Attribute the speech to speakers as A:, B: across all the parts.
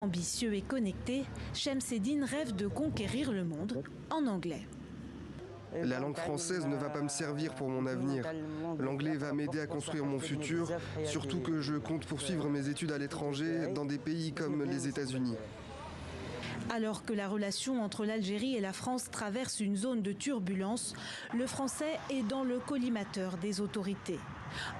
A: Ambitieux et connecté, Chemseddine rêve de conquérir le monde en anglais.
B: La langue française ne va pas me servir pour mon avenir. L'anglais va m'aider à construire mon futur, surtout que je compte poursuivre mes études à l'étranger, dans des pays comme les États-Unis.
A: Alors que la relation entre l'Algérie et la France traverse une zone de turbulence, le français est dans le collimateur des autorités.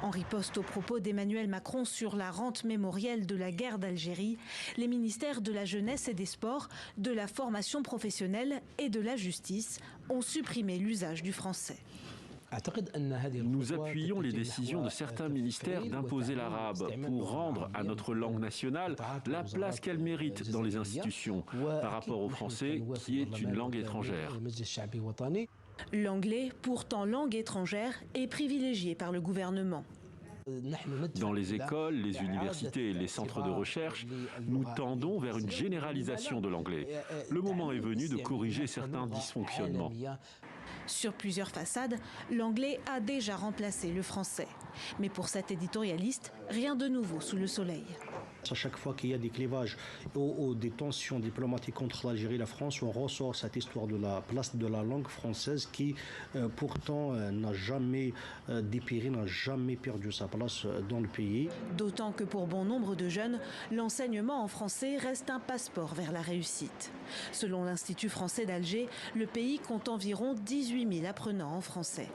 A: En riposte aux propos d'Emmanuel Macron sur la rente mémorielle de la guerre d'Algérie, les ministères de la Jeunesse et des Sports, de la formation professionnelle et de la justice ont supprimé l'usage du français.
C: Nous appuyons les décisions de certains ministères d'imposer l'arabe pour rendre à notre langue nationale la place qu'elle mérite dans les institutions par rapport au français qui est une langue étrangère.
A: L'anglais, pourtant langue étrangère, est privilégié par le gouvernement.
C: Dans les écoles, les universités et les centres de recherche, nous tendons vers une généralisation de l'anglais. Le moment est venu de corriger certains dysfonctionnements.
A: Sur plusieurs façades, l'anglais a déjà remplacé le français. Mais pour cet éditorialiste, rien de nouveau sous le soleil.
D: À chaque fois qu'il y a des clivages ou des tensions diplomatiques entre l'Algérie et la France, on ressort cette histoire de la place de la langue française qui pourtant n'a jamais dépéri, n'a jamais perdu sa place dans le pays.
A: D'autant que pour bon nombre de jeunes, l'enseignement en français reste un passeport vers la réussite. Selon l'Institut français d'Alger, le pays compte environ 18 000 apprenants en français.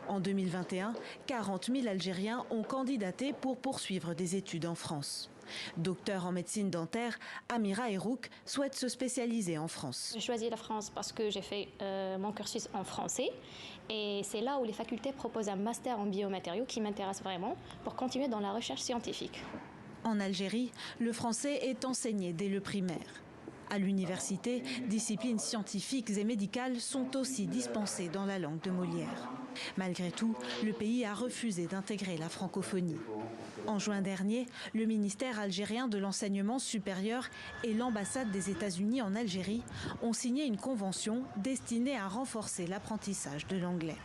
A: En 2021, 40 000 Algériens ont candidaté pour poursuivre des études en France. Docteur en médecine dentaire, Amira Erouk souhaite se spécialiser en France.
E: J'ai choisi la France parce que j'ai fait mon cursus en français et c'est là où les facultés proposent un master en biomatériaux qui m'intéresse vraiment pour continuer dans la recherche scientifique.
A: En Algérie, le français est enseigné dès le primaire. À l'université, disciplines scientifiques et médicales sont aussi dispensées dans la langue de Molière. Malgré tout, le pays a refusé d'intégrer la francophonie. En juin dernier, le ministère algérien de l'enseignement supérieur et l'ambassade des États-Unis en Algérie ont signé une convention destinée à renforcer l'apprentissage de l'anglais.